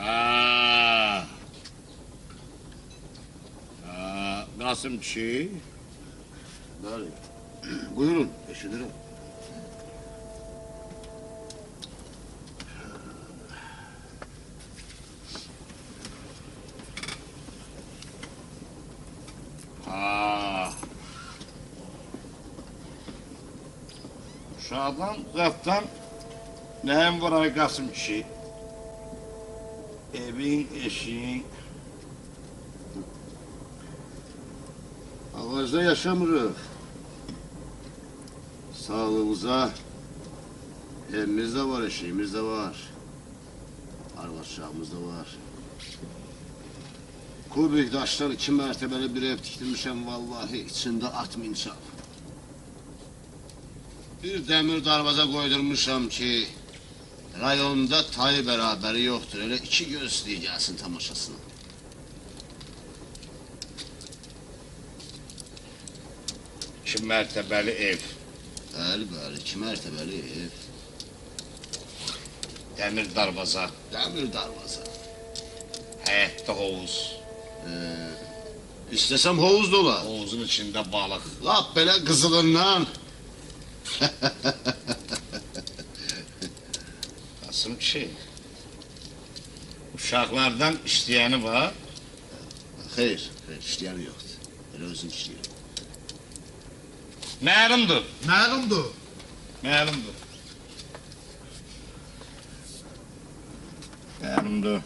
Ha. Qasım kişi. Bəli. Buyurun, eşidirəm. Uşaqdan, qatdan nəyim var ay Qasım kişi? Evin, eşiğin. Ağacda yaşamırıq. Sağlığımıza evimiz de var, eşiğimiz de var. Arvaçağımız da var. Kubik daşlar 2 mərtəbəli bir ev tikdirmişəm vallahi, içində at minçab. Bir demir darvaza koydurmuşam ki rayonda tayı berabəri yoxdur. Elə 2 gözlüyü gəlsin tamaşasına. İki mərtəbəli ev. Bəli, bəli, 2 mərtəbəli ev. Dəmir darvaza. Dəmir darvaza. Həyətdə hovuz. İstəsəm hovuz da olar. Hovuzun içində balıq. Lap belə qızılından. Qasım kişi. Uşaqlardan işləyəni var. Xeyr, işləyəni yoxdur. Elə özüm işləyirəm. Məlumdur. Məlumdur. Məlumdur. Məlumdur.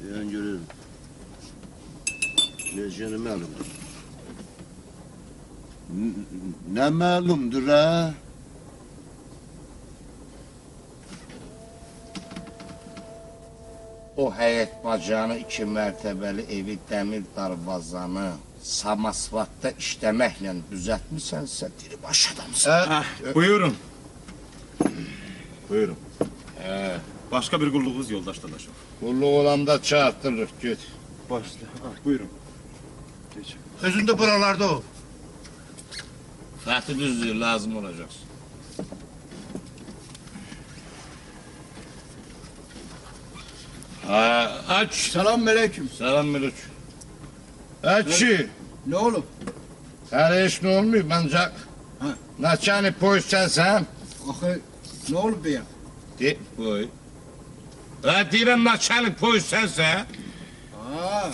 Deyən görürüm. Necəni məlumdur? Nə məlumdur, hə? O həyət bacanı 2 mərtəbəli evi dəmir darvazanı Samasvatda işləməklə düzəltmisənsə diribaş adamsın. Buyurun. Buyurun. Başka bir kulluğunuz yoldaş dadaşım. Qulluq olanda çağırtırıq, göt. Başla. Buyurun. Geç. Özün de buralarda ol. Fəthi düzdür, lazım olacaksın. Aç. Selamünaleyküm. Selam mülük. Açı. Ne olur? Her iş ne olmuyor bence. Naçani poysan sen. Axı, ne olur beyan? De, boy. Ha deyirəm naçani poysan sen. Ha.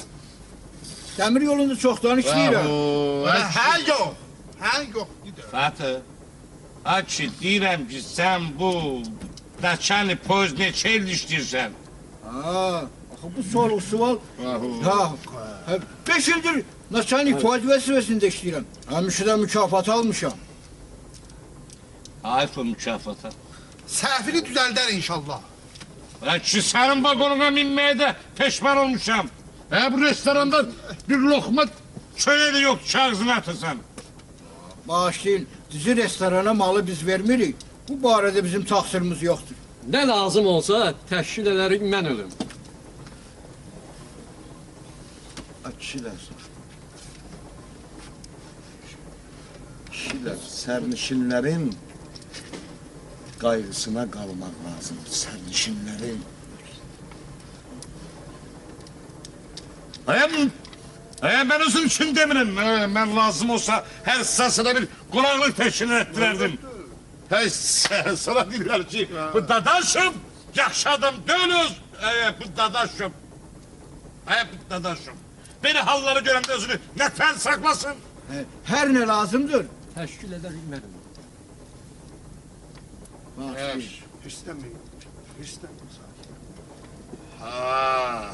Demir yolunda çoxdan işləyirəm. Hə yox. Hə yox. Fəthi. Açı deyirəm ki sen bu naçani poyz neçə il işləyirsən? Ha. Axı bu sual. Ha. 5 ildir Naçanik faiz vəzifəsində işləyirəm. Həmişədən mükafat almışam. Ait o mükafata. Səhvini düzəldər inşallah. Açı senin vagonuna minmeye de peşman olmuşam. Bu restoranda bir lokma çöre de yok çağzına atırsan. Bağışlayın, dizi restorana malı biz vermirik. Bu barədə bizim təqsirimiz yoxdur. Ne lazım olsa təşkil edərik mən ölüm. Kişiler, sərnişinlərin qaygısına qalmaq lazımdır. Sərnişinlərin. Ben özüm için demirim. Ben lazım olsa her sırasına bir kulaklık teşkil ettirerdim. Hey, sana diyorlar ki bu dadaşım yaxşı adam değiliz. Bu dadaşım. Bu dadaşım. Beni halları görəndə özünü nətən saklasın. Hər nə lazımdır. Təşkil edərik mən ölüm. Bağışlayın. İstəməyin. İstəməyin. Ha.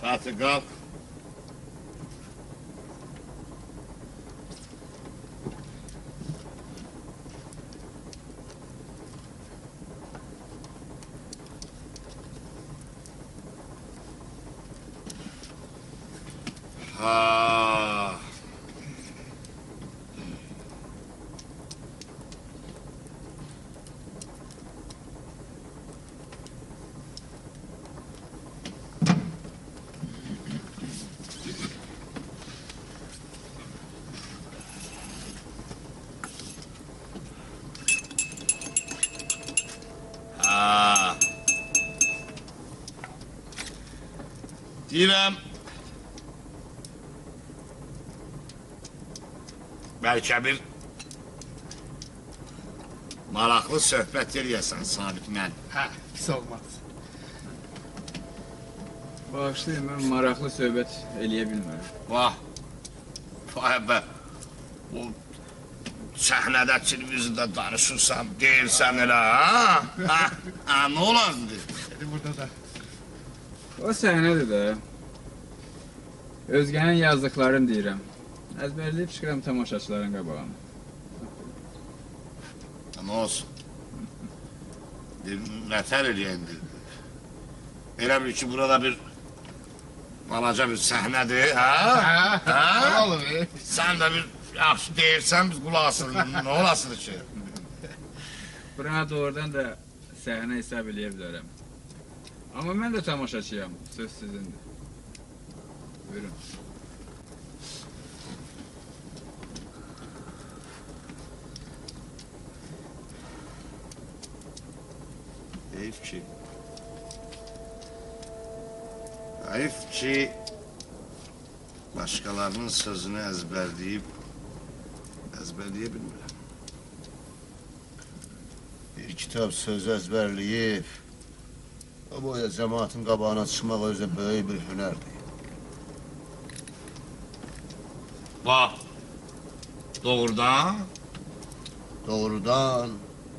Fatih kalk. Ha. Deyirəm, bəlkə bir maraqlı söhbət eləyəsən Sabit mən. Hə, pis olmaz. Bağışlayın, mən maraqlı söhbət eləyə bilmərəm. Vah, vay be, bu səhnədə televizorda danışırsan, deyirsən elə, ha? Ha, nə olardı? Burada da. O səhnədir də. Özgənin yazdıqlarını deyirəm. Əzbərləyib çıxıram tamaşaçıların qabağına. Nə olsun? Bir nətər eləyəndir. Elə bil ki, burada bir balaca bir səhnədir, ha? Ha? Olur, Sən də bir yaxşı deyirsən, biz qulaq asılır. Nə olasıdır ki? Buna doğrudan da səhnə hesab eləyə bilərəm. Amma mən də tamaşaçıyam, söz sizindir. Buyurun. Heyif ki. Heyif ki, başqalarının sözünü əzbərləyə bilmirəm. Bir kitab söz əzbərləyib, o boyda cəmaatın qabağına çıxmaq özü böyük bir hünərdir. Bax, doğrudan Doğrudan,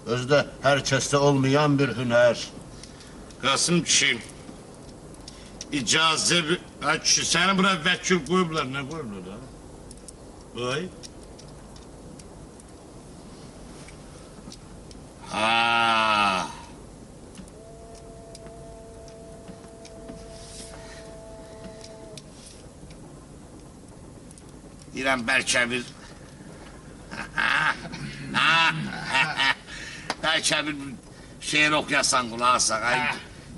özü də hər kəsdə olmayan bir hünər. Qasım kişi, icazə bir... Ha kişi, səni bura vəkil qoyublar, nə qoyublar ha? Qoy. Ha. Deyirəm bəlkə bir... Bəlkə bir şeir oxuyasan qulaq asaq.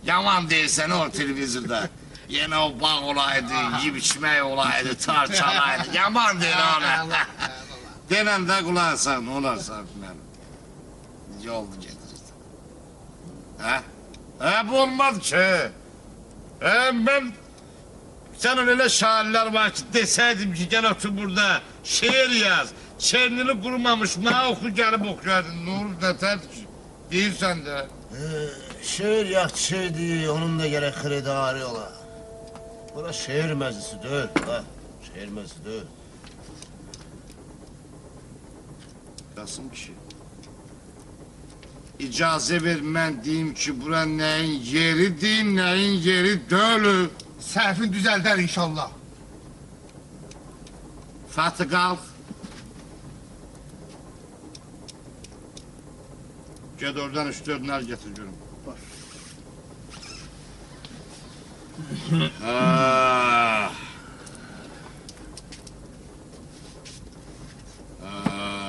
Yaman deyirsən o televizorda. Yenə o bağ olaydı, yiyib içmək olaydı, tar çalaydı. Yaman deyir ona. Denən də qulaq asaq, nə olarsa mənim. Necə oldu getirirsən? Hə? Hə, bu olmaz ki. Mən... Sənin elə şairlər var ki, desəydim ki, gəl otur burada, şeir yaz. Çernini qurumamış, mənə oxu gəlib oxuyardın. Nə olur, nətərdir ki? Deyirsən də. Şeir yaxşı şeydir, onun da gərək xiridari ola. Bura şeir məclisi deyil, ha? Şeir məclisi deyil. Qasım kişi, icazə ver mən deyim ki, bura nəyin yeridir, nəyin yeri deyil. Səhvin düzəldər inşallah. Fatih qalx. Ged oradan 3-4 nar getir görüm.